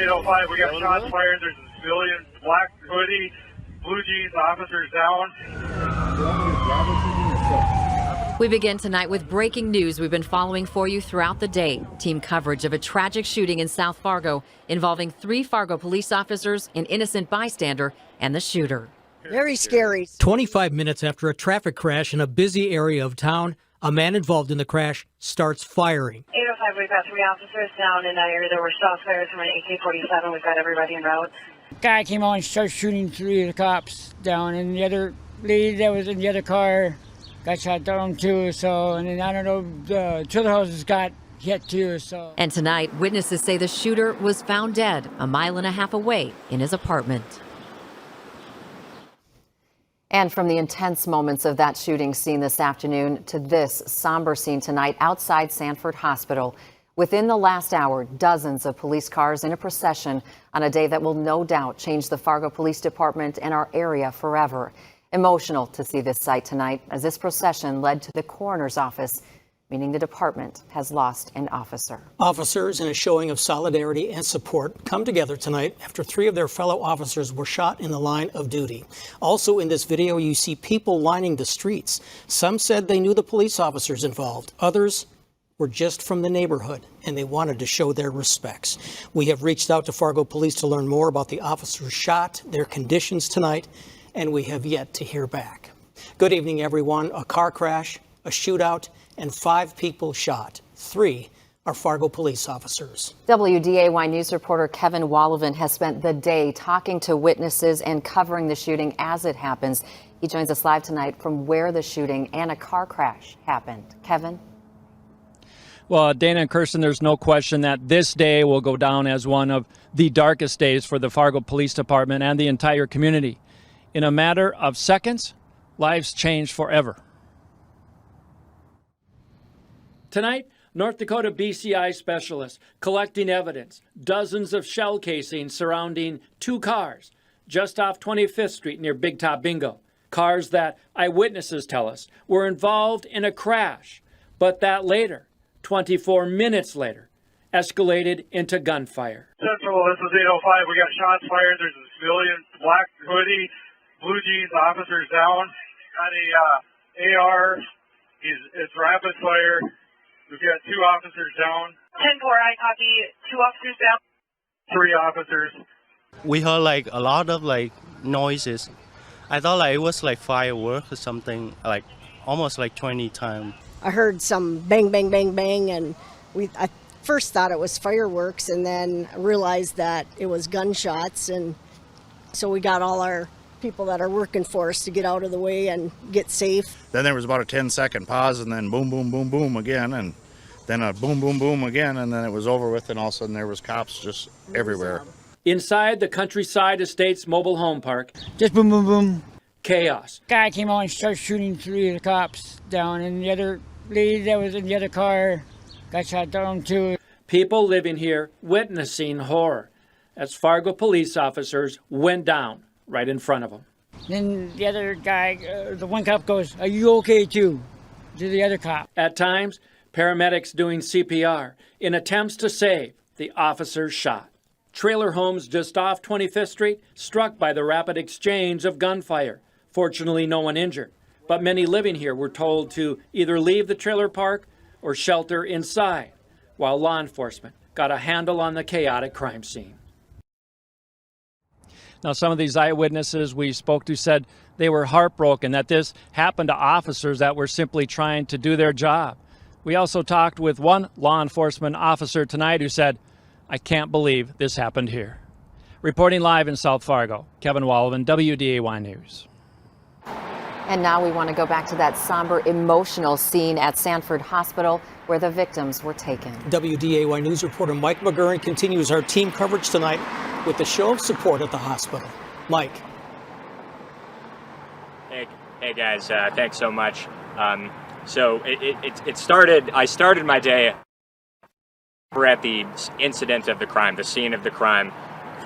805. We got shots fired. There's a civilian, black hoodie, blue jeans, officers down. We begin tonight with breaking news we've been following for you throughout the day. Team coverage of a tragic shooting in South Fargo involving 3 Fargo police officers, an innocent bystander, and the shooter. Very scary. 25 minutes after a traffic crash in a busy area of town, a man involved in the crash starts firing. 805, we've got 3 officers down in that area. There were shots fired from an AK-47. We've got everybody en route. Guy came out and started shooting 3 of the cops down, and the other lady that was in the other car got shot down too. So, and then I don't know, 2 other houses got hit too. So. And tonight, witnesses say the shooter was found dead a mile and a half away in his apartment. And from the intense moments of that shooting scene this afternoon to this somber scene tonight outside Sanford Hospital. Within the last hour, dozens of police cars in a procession on a day that will no doubt change the Fargo Police Department and our area forever. Emotional to see this sight tonight as this procession led to the coroner's office, meaning the department has lost an officer. Officers, in a showing of solidarity and support, come together tonight after 3 of their fellow officers were shot in the line of duty. Also in this video, you see people lining the streets. Some said they knew the police officers involved. Others were just from the neighborhood, and they wanted to show their respects. We have reached out to Fargo Police to learn more about the officers shot, their conditions tonight, and we have yet to hear back. Good evening, everyone. A car crash, a shootout, and 5 people shot. 3 are Fargo police officers. WDAY News reporter Kevin Wallivan has spent the day talking to witnesses and covering the shooting as it happens. He joins us live tonight from where the shooting and a car crash happened. Kevin? Well, Dana and Kirsten, there's no question that this day will go down as one of the darkest days for the Fargo Police Department and the entire community. In a matter of seconds, lives changed forever. Tonight, North Dakota BCI specialists collecting evidence, dozens of shell casings surrounding 2 cars just off 25th Street near Big Top Bingo. Cars that eyewitnesses tell us were involved in a crash, but that later, 24 minutes later, escalated into gunfire. Central, this is 805. We got shots fired. There's a civilian, black hoodie, blue jeans, officers down. Got a AR. It's rapid fire. We've got 2 officers down. 10-4, I copy. 2 officers down. 3 officers. We heard like a lot of like noises. I thought like it was like fireworks or something, like almost like 20 times. I heard some bang, bang, bang, bang, and I first thought it was fireworks, and then realized that it was gunshots, and so we got all our people that are working for us to get out of the way and get safe. Then there was about a 10-second pause, and then boom, boom, boom, boom again, and then a boom, boom, boom again, and then it was over with, and all of a sudden there was cops just everywhere. Inside the Countryside Estates mobile home park, Just boom, boom, boom. chaos. Guy came out and started shooting 3 of the cops down, and the other lady that was in the other car got shot down too. People living here witnessing horror as Fargo police officers went down right in front of them. Then the other guy, the one cop goes, "Are you okay too?" to the other cop. At times, paramedics doing CPR in attempts to save the officers shot. Trailer homes just off 25th Street struck by the rapid exchange of gunfire. Fortunately, no one injured, but many living here were told to either leave the trailer park or shelter inside, while law enforcement got a handle on the chaotic crime scene. Now, some of these eyewitnesses we spoke to said they were heartbroken that this happened to officers that were simply trying to do their job. We also talked with one law enforcement officer tonight who said, "I can't believe this happened here." Reporting live in South Fargo, Kevin Wallivan, WDAY News. And now we want to go back to that somber, emotional scene at Sanford Hospital where the victims were taken. WDAY News reporter Mike McGurran continues our team coverage tonight with the show of support at the hospital. Mike. Hey guys, thanks so much. So it started, I started my day, we're at the incident of the crime, the scene of the crime,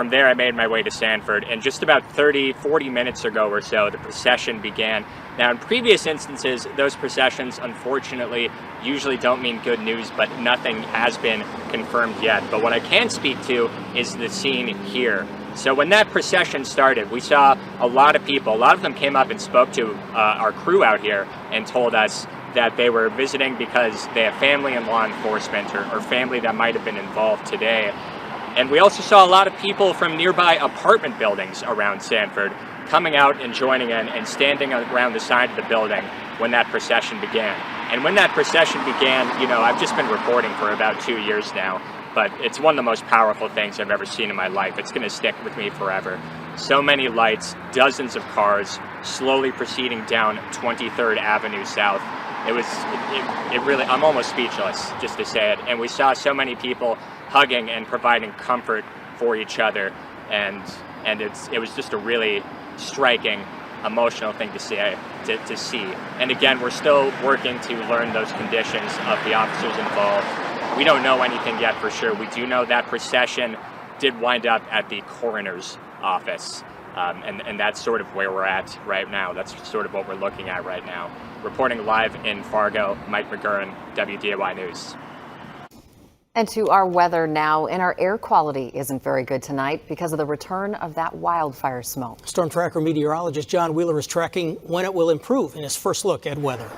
From there, I made my way to Sanford, and just about 40 minutes ago or so, the procession began. Now, in previous instances, those processions, unfortunately, usually don't mean good news, but nothing has been confirmed yet. But what I can speak to is the scene here. So when that procession started, we saw a lot of people. A lot of them came up and spoke to our crew out here and told us that they were visiting because they have family in law enforcement or family that might have been involved today. And we also saw a lot of people from nearby apartment buildings around Sanford coming out and joining in and standing around the side of the building when that procession began. And when that procession began, you know, I've just been reporting for about 2 years now, but it's one of the most powerful things I've ever seen in my life. It's going to stick with me forever. So many lights, dozens of cars, slowly proceeding down 23rd Avenue South. It really, I'm almost speechless just to say it. And we saw so many people hugging and providing comfort for each other, and it was just a really striking, emotional thing to see. And again, we're still working to learn those conditions of the officers involved. We don't know anything yet for sure. We do know that procession did wind up at the coroner's office, and that's sort of where we're at right now. That's sort of what we're looking at right now. Reporting live in Fargo, Mike McGurran, WDAY News. And to our weather now, and our air quality isn't very good tonight because of the return of that wildfire smoke. Storm Tracker meteorologist John Wheeler is tracking when it will improve in his first look at weather.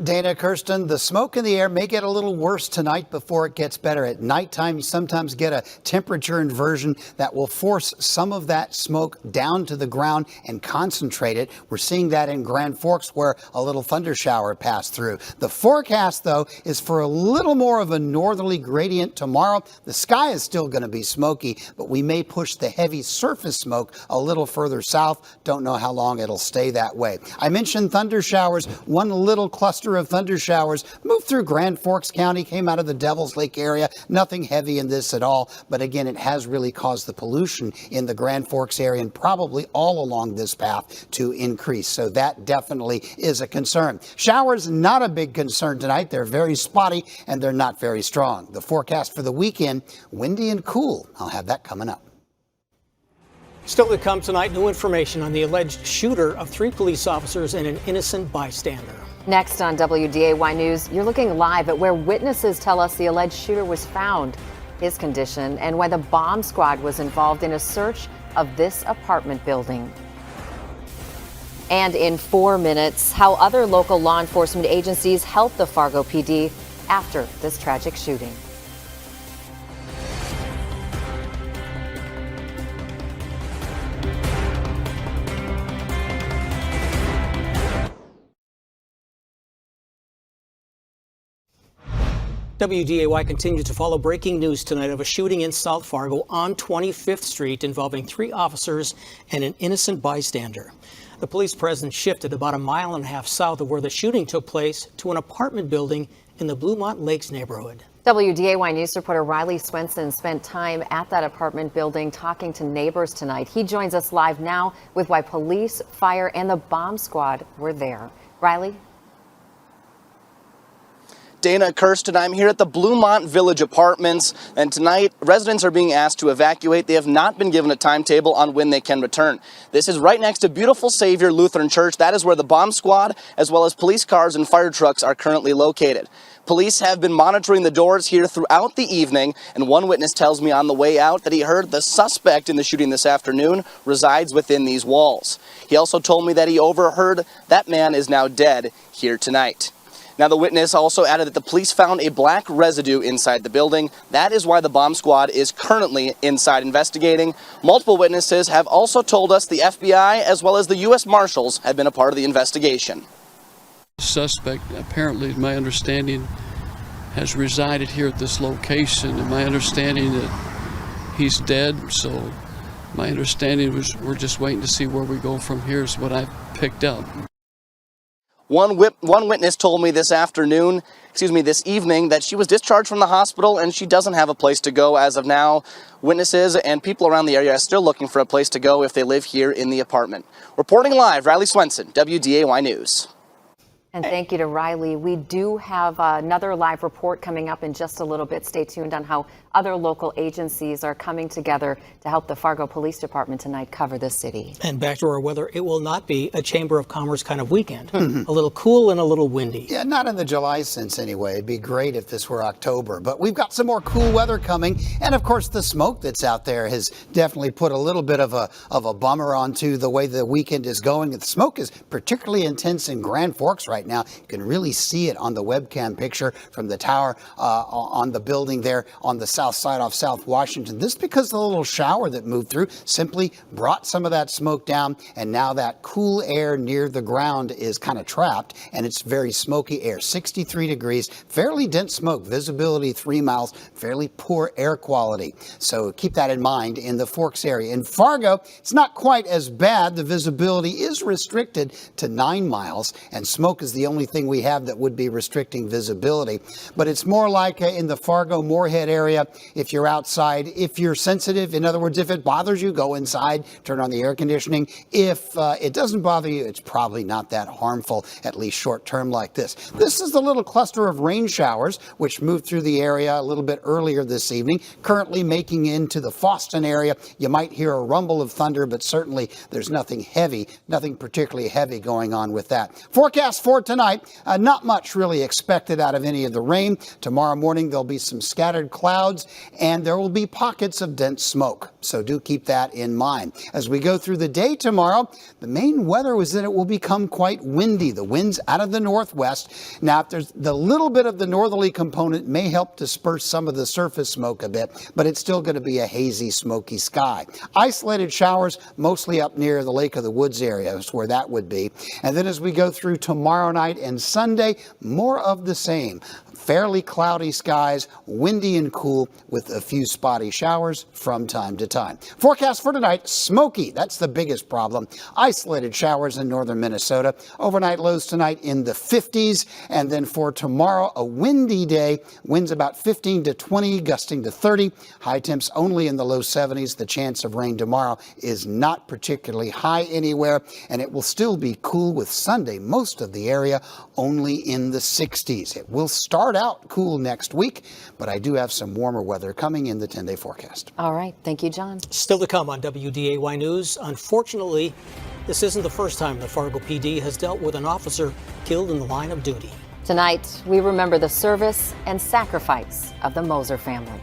Dana, Kirsten, the smoke in the air may get a little worse tonight before it gets better. At nighttime, you sometimes get a temperature inversion that will force some of that smoke down to the ground and concentrate it. We're seeing that in Grand Forks, where a little thunder shower passed through. The forecast, though, is for a little more of a northerly gradient tomorrow. The sky is still going to be smoky, but we may push the heavy surface smoke a little further south. Don't know how long it'll stay that way. I mentioned thunder showers. One little cluster of thunder showers moved through Grand Forks County, came out of the Devil's Lake area. Nothing heavy in this at all, but again, it has really caused the pollution in the Grand Forks area and probably all along this path to increase. So that definitely is a concern. Showers, not a big concern tonight. They're very spotty and they're not very strong. The forecast for the weekend, windy and cool. I'll have that coming up. Still to come tonight, new information on the alleged shooter of 3 police officers and an innocent bystander. Next on WDAY News, you're looking live at where witnesses tell us the alleged shooter was found, his condition, and why the bomb squad was involved in a search of this apartment building. And in 4 minutes, how other local law enforcement agencies helped the Fargo PD after this tragic shooting. WDAY continues to follow breaking news tonight of a shooting in South Fargo on 25th Street involving 3 officers and an innocent bystander. The police presence shifted about 1.5 miles south of where the shooting took place to an apartment building in the Bluemont Lakes neighborhood. WDAY News reporter Riley Swenson spent time at that apartment building talking to neighbors tonight. He joins us live now with why police, fire, and the bomb squad were there. Riley? Dana, Kirsten, I'm here at the Bluemont Village Apartments, and tonight residents are being asked to evacuate. They have not been given a timetable on when they can return. This is right next to Beautiful Savior Lutheran Church. That is where the bomb squad, as well as police cars and fire trucks, are currently located. Police have been monitoring the doors here throughout the evening, and one witness tells me on the way out that he heard the suspect in the shooting this afternoon resides within these walls. He also told me that he overheard that man is now dead here tonight. Now, the witness also added that the police found a black residue inside the building. That is why the bomb squad is currently inside investigating. Multiple witnesses have also told us the FBI as well as the U.S. Marshals have been a part of the investigation. The suspect, apparently, my understanding, has resided here at this location, and my understanding that he's dead, so my understanding was we're just waiting to see where we go from here is what I picked up. One witness told me this evening, that she was discharged from the hospital and she doesn't have a place to go as of now. Witnesses and people around the area are still looking for a place to go if they live here in the apartment. Reporting live, Riley Swenson, WDAY News. And thank you to Riley. We do have another live report coming up in just a little bit. Stay tuned on how other local agencies are coming together to help the Fargo Police Department tonight cover the city. And back to our weather, it will not be a Chamber of Commerce kind of weekend. A little cool and a little windy. Yeah, not in the July sense anyway. It'd be great if this were October. But we've got some more cool weather coming. And of course, the smoke that's out there has definitely put a little bit of a bummer onto the way the weekend is going. The smoke is particularly intense in Grand Forks right now. You can really see it on the webcam picture from the tower on the building there on the south side off South Washington. This because the little shower that moved through simply brought some of that smoke down, and now that cool air near the ground is kind of trapped, and it's very smoky air. 63 degrees, fairly dense smoke, visibility 3 miles, fairly poor air quality. So keep that in mind in the Forks area. In Fargo, it's not quite as bad. The visibility is restricted to 9 miles, and smoke is the only thing we have that would be restricting visibility. But it's more like in the Fargo-Moorhead area, if you're outside, if you're sensitive, in other words, if it bothers you, go inside, turn on the air conditioning. If it doesn't bother you, it's probably not that harmful, at least short term like this. This is the little cluster of rain showers, which moved through the area a little bit earlier this evening, currently making into the Foston area. You might hear a rumble of thunder, but certainly there's nothing heavy, nothing particularly heavy going on with that. Forecast for tonight, not much really expected out of any of the rain. Tomorrow morning, there'll be some scattered clouds, and there will be pockets of dense smoke. So do keep that in mind. As we go through the day tomorrow, the main weather is that it will become quite windy. The winds out of the northwest. Now, if there's the little bit of the northerly component may help disperse some of the surface smoke a bit, but it's still going to be a hazy, smoky sky. Isolated showers, mostly up near the Lake of the Woods area is where that would be. And then as we go through tomorrow night and Sunday, more of the same. Fairly cloudy skies, windy and cool with a few spotty showers from time to time. Forecast for tonight, smoky. That's the biggest problem. Isolated showers in northern Minnesota. Overnight lows tonight in the 50s. And then for tomorrow, a windy day. Winds about 15 to 20, gusting to 30. High temps only in the low 70s. The chance of rain tomorrow is not particularly high anywhere. And it will still be cool with Sunday, most of the area only in the 60s. It will start out cool next week, but I do have some warmer weather coming in the 10-day forecast. All right. Thank you, John. Still to come on WDAY News. Unfortunately, this isn't the first time the Fargo PD has dealt with an officer killed in the line of duty. Tonight, we remember the service and sacrifice of the Moser family.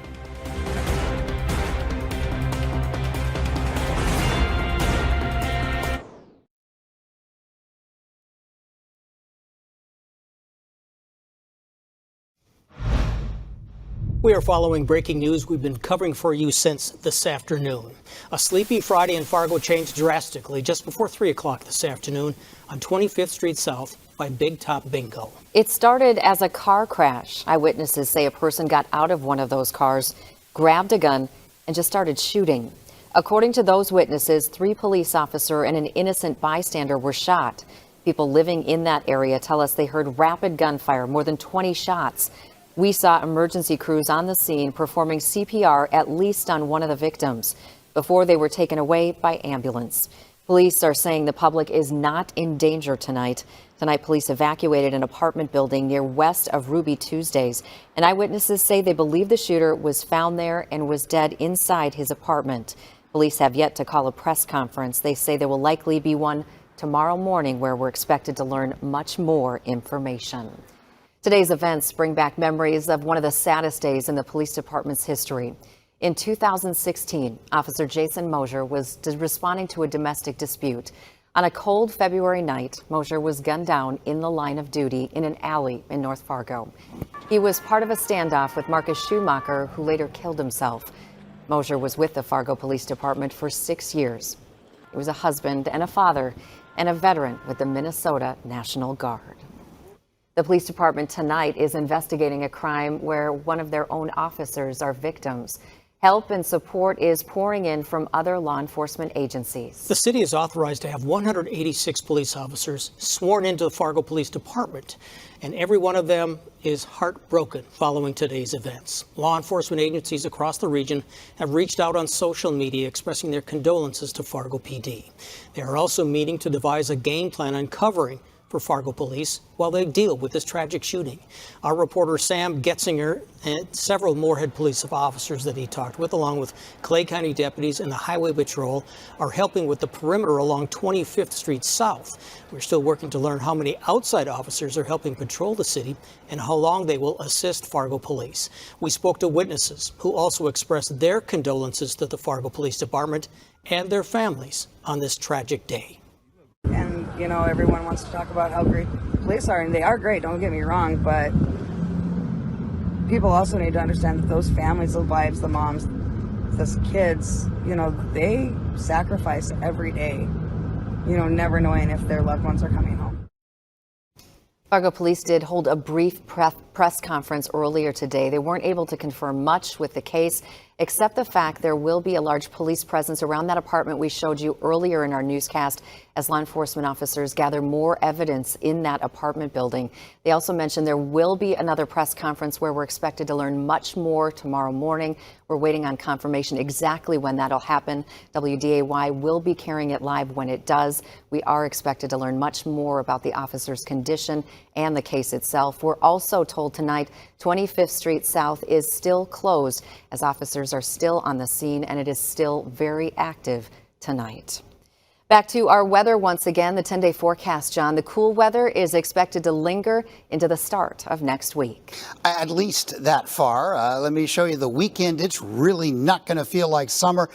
We are following breaking news we've been covering for you since this afternoon. A sleepy Friday in Fargo changed drastically just before 3 o'clock this afternoon on 25th Street South by Big Top Bingo. It started as a car crash. Eyewitnesses say a person got out of one of those cars, grabbed a gun, and just started shooting. According to those witnesses, 3 police officers and an innocent bystander were shot. People living in that area tell us they heard rapid gunfire, more than 20 shots. We saw emergency crews on the scene performing CPR at least on one of the victims before they were taken away by ambulance. Police are saying the public is not in danger tonight. Tonight, police evacuated an apartment building near west of Ruby Tuesdays, and eyewitnesses say they believe the shooter was found there and was dead inside his apartment. Police have yet to call a press conference. They say there will likely be one tomorrow morning where we're expected to learn much more information. Today's events bring back memories of one of the saddest days in the police department's history. In 2016, Officer Jason Mosier was responding to a domestic dispute. On a cold February night, Mosier was gunned down in the line of duty in an alley in North Fargo. He was part of a standoff with Marcus Schumacher, who later killed himself. Mosier was with the Fargo Police Department for 6 years. He was a husband and a father and a veteran with the Minnesota National Guard. The police department tonight is investigating a crime where one of their own officers are victims. Help and support is pouring in from other law enforcement agencies. The city is authorized to have 186 police officers sworn into the Fargo Police Department, and every one of them is heartbroken following today's events. Law enforcement agencies across the region have reached out on social media expressing their condolences to Fargo PD. They are also meeting to devise a game plan on covering for Fargo police while they deal with this tragic shooting. Our reporter Sam Getzinger and several Moorhead police officers that he talked with, along with Clay County deputies and the Highway Patrol, are helping with the perimeter along 25th Street South. We're still working to learn how many outside officers are helping patrol the city and how long they will assist Fargo police. We spoke to witnesses who also expressed their condolences to the Fargo Police Department and their families on this tragic day. And, you know, everyone wants to talk about how great police are, and they are great, don't get me wrong, but people also need to understand that those families, the wives, the moms, the kids, you know, they sacrifice every day, you know, never knowing if their loved ones are coming home. Fargo police did hold a brief press conference earlier today. They weren't able to confirm much with the case, except the fact there will be a large police presence around that apartment we showed you earlier in our newscast as law enforcement officers gather more evidence in that apartment building. They also mentioned there will be another press conference where we're expected to learn much more tomorrow morning. We're waiting on confirmation exactly when that'll happen. WDAY will be carrying it live when it does. We are expected to learn much more about the officer's condition and the case itself. We're also told tonight 25th Street South is still closed as officers are still on the scene, and it is still very active tonight. Back to our weather once again, the 10-day forecast, John. The cool weather is expected to linger into the start of next week. At least that far. Let me show you the weekend. It's really not going to feel like summer.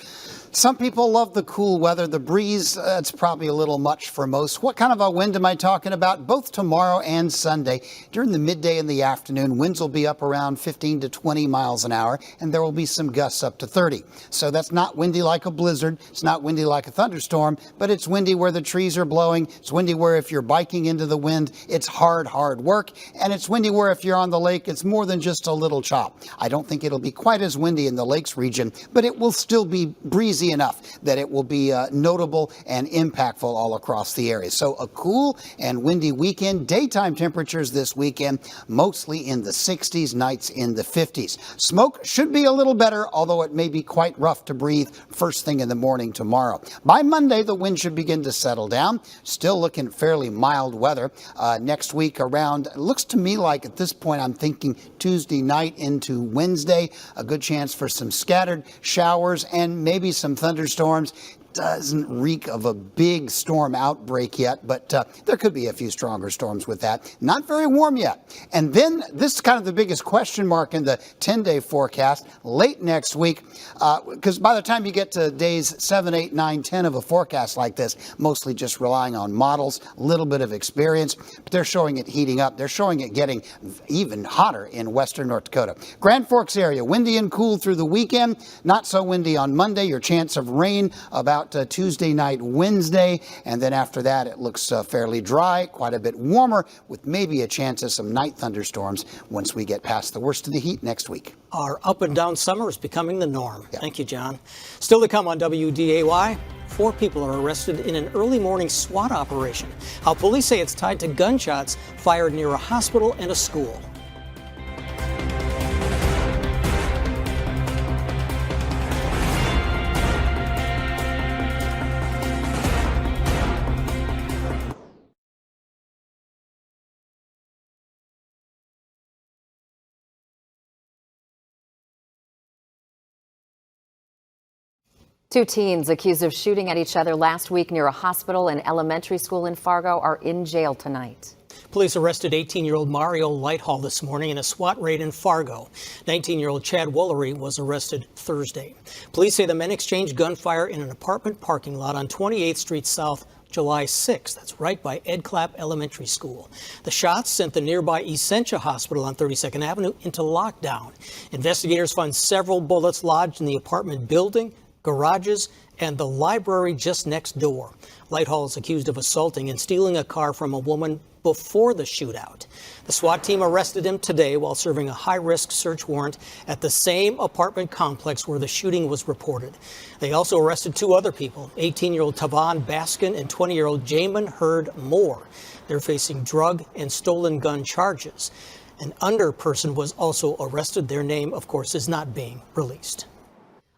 Some people love the cool weather. The breeze, it's probably a little much for most. What kind of a wind am I talking about? Both tomorrow and Sunday. During the midday and the afternoon, winds will be up around 15 to 20 miles an hour, and there will be some gusts up to 30. So that's not windy like a blizzard. It's not windy like a thunderstorm, but it's windy where the trees are blowing. It's windy where if you're biking into the wind, it's hard work. And it's windy where if you're on the lake, it's more than just a little chop. I don't think it'll be quite as windy in the lakes region, but it will still be breezy enough that it will be notable and impactful all across the area. So a cool and windy weekend. Daytime temperatures this weekend mostly in the 60s, nights in the 50s. Smoke should be a little better, although it may be quite rough to breathe first thing in the morning tomorrow. By Monday, the wind should begin to settle down. Still looking fairly mild weather next week around. It looks to me like at this point I'm thinking Tuesday night into Wednesday, a good chance for some scattered showers and maybe some thunderstorms. Doesn't reek of a big storm outbreak yet, but there could be a few stronger storms with that. Not very warm yet. And then this is kind of the biggest question mark in the 10-day forecast late next week, because by the time you get to days 7, 8, 9, 10 of a forecast like this, mostly just relying on models, a little bit of experience, but they're showing it heating up. They're showing it getting even hotter in western North Dakota. Grand Forks area, windy and cool through the weekend. Not so windy on Monday. Your chance of rain about Tuesday night, Wednesday, and then after that it looks fairly dry, quite a bit warmer, with maybe a chance of some night thunderstorms once we get past the worst of the heat next week. Our up and down summer is becoming the norm. Yeah. Thank you, John. Still to come on WDAY, 4 people are arrested in an early morning SWAT operation. How police say it's tied to gunshots fired near a hospital and a school. Two teens accused of shooting at each other last week near a hospital and elementary school in Fargo are in jail tonight. Police arrested 18-year-old Mario Lighthall this morning in a SWAT raid in Fargo. 19-year-old Chad Woolery was arrested Thursday. Police say the men exchanged gunfire in an apartment parking lot on 28th Street South July 6th. That's right by Ed Clapp Elementary School. The shots sent the nearby Essentia Hospital on 32nd Avenue into lockdown. Investigators found several bullets lodged in the apartment building, garages, and the library just next door. Lighthall is accused of assaulting and stealing a car from a woman before the shootout. The SWAT team arrested him today while serving a high-risk search warrant at the same apartment complex where the shooting was reported. They also arrested 2 other people, 18-year-old Tavon Baskin and 20-year-old Jamin Hurd Moore. They're facing drug and stolen gun charges. An underperson was also arrested. Their name, of course, is not being released.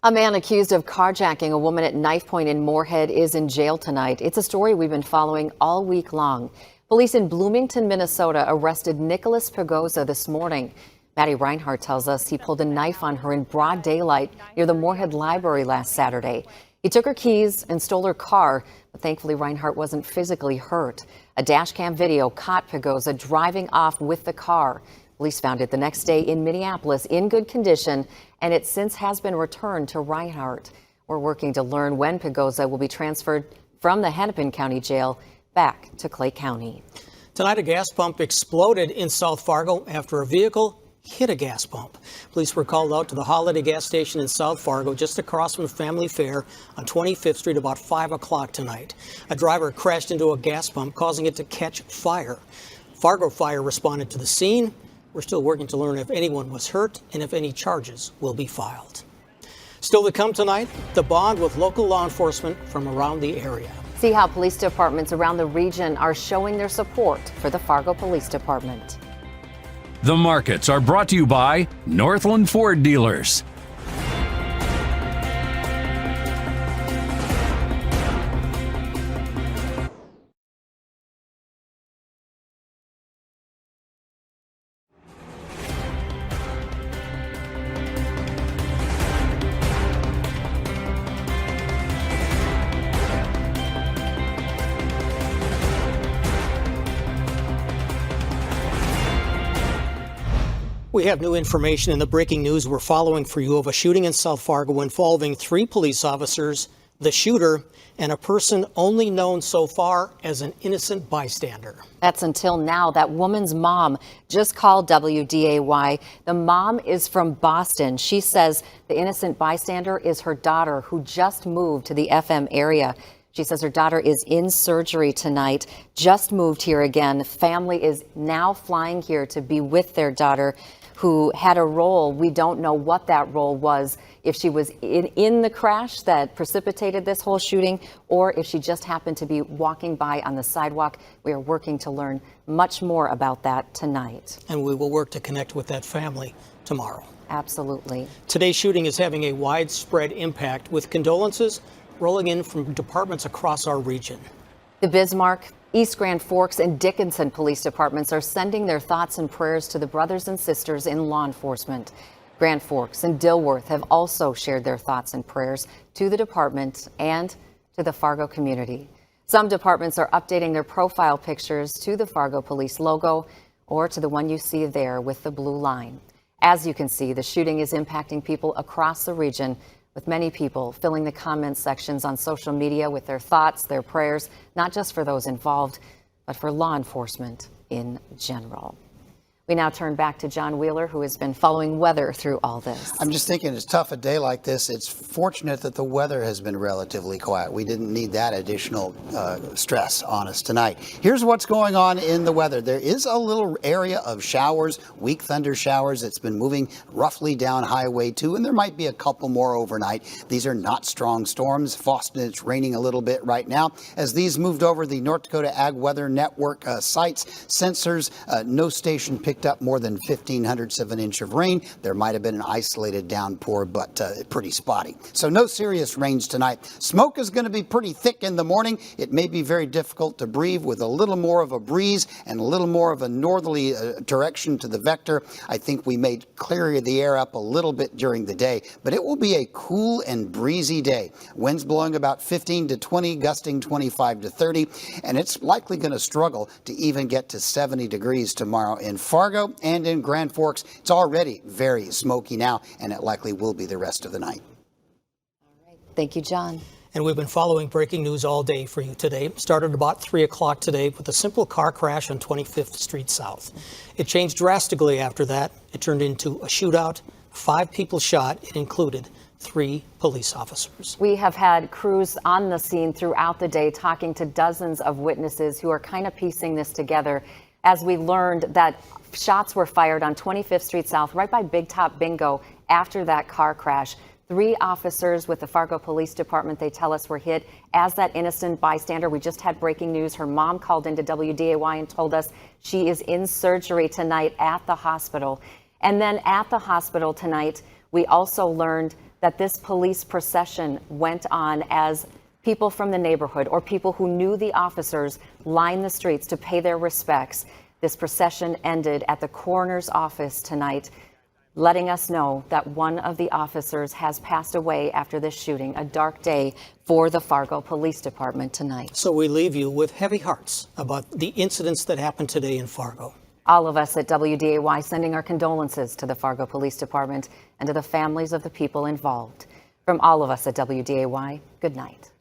A man accused of carjacking a woman at knife point in Moorhead is in jail tonight. It's a story we've been following all week long. Police in Bloomington, Minnesota arrested Nicholas Pagoza this morning. Maddie Reinhardt tells us he pulled a knife on her in broad daylight near the Moorhead Library last Saturday. He took her keys and stole her car, but thankfully Reinhardt wasn't physically hurt. A dash cam video caught Pagoza driving off with the car. Police found it the next day in Minneapolis in good condition, and it since has been returned to Reinhardt. We're working to learn when Pagoza will be transferred from the Hennepin County Jail back to Clay County. Tonight, a gas pump exploded in South Fargo after a vehicle hit a gas pump. Police were called out to the Holiday gas station in South Fargo, just across from Family Fare on 25th Street, about 5 o'clock tonight. A driver crashed into a gas pump, causing it to catch fire. Fargo Fire responded to the scene. We're still working to learn if anyone was hurt and if any charges will be filed. Still to come tonight, the bond with local law enforcement from around the area. See how police departments around the region are showing their support for the Fargo Police Department. The markets are brought to you by Northland Ford Dealers. We have new information in the breaking news we're following for you of a shooting in South Fargo involving 3 police officers, the shooter, and a person only known so far as an innocent bystander. That's until now. That woman's mom just called WDAY. The mom is from Boston. She says the innocent bystander is her daughter, who just moved to the FM area. She says her daughter is in surgery tonight, just moved here again. Family is now flying here to be with their daughter, who had a role. We don't know what that role was, if she was in the crash that precipitated this whole shooting, or if she just happened to be walking by on the sidewalk. We are working to learn much more about that tonight. And we will work to connect with that family tomorrow. Absolutely. Today's shooting is having a widespread impact, with condolences rolling in from departments across our region. The Bismarck, East Grand Forks, and Dickinson police departments are sending their thoughts and prayers to the brothers and sisters in law enforcement. Grand Forks and Dilworth have also shared their thoughts and prayers to the department and to the Fargo community. Some departments are updating their profile pictures to the Fargo Police logo or to the one you see there with the blue line. As you can see, the shooting is impacting people across the region, with many people filling the comment sections on social media with their thoughts, their prayers, not just for those involved, but for law enforcement in general. We now turn back to John Wheeler, who has been following weather through all this. I'm just thinking, it's tough a day like this. It's fortunate that the weather has been relatively quiet. We didn't need that additional stress on us tonight. Here's what's going on in the weather. There is a little area of showers, weak thunder showers. It's been moving roughly down Highway 2, and there might be a couple more overnight. These are not strong storms. Boston, it's raining a little bit right now. As these moved over the North Dakota Ag Weather Network sites, sensors, no station picked up more than 0.15 of an inch of rain. There might have been an isolated downpour, but pretty spotty. So no serious rains tonight. Smoke is going to be pretty thick in the morning. It may be very difficult to breathe with a little more of a breeze and a little more of a northerly direction to the vector. I think we may clear the air up a little bit during the day, but it will be a cool and breezy day. Winds blowing about 15 to 20, gusting 25 to 30, and it's likely going to struggle to even get to 70 degrees tomorrow in Fargo and in Grand Forks. It's already very smoky now, and it likely will be the rest of the night. All right. Thank you, John. And we've been following breaking news all day for you today. Started about 3 o'clock today with a simple car crash on 25th Street South. It changed drastically after that. It turned into a shootout. 5 people shot. It included 3 police officers. We have had crews on the scene throughout the day talking to dozens of witnesses who are kind of piecing this together, as we learned that shots were fired on 25th Street South, right by Big Top Bingo, after that car crash. 3 officers with the Fargo Police Department, they tell us, were hit as that innocent bystander. We just had breaking news. Her mom called into WDAY and told us she is in surgery tonight at the hospital. And then at the hospital tonight, we also learned that this police procession went on as People from the neighborhood or people who knew the officers lined the streets to pay their respects. This procession ended at the coroner's office tonight, letting us know that one of the officers has passed away after this shooting. A dark day for the Fargo Police Department tonight. So we leave you with heavy hearts about the incidents that happened today in Fargo. All of us at WDAY sending our condolences to the Fargo Police Department and to the families of the people involved. From all of us at WDAY, good night.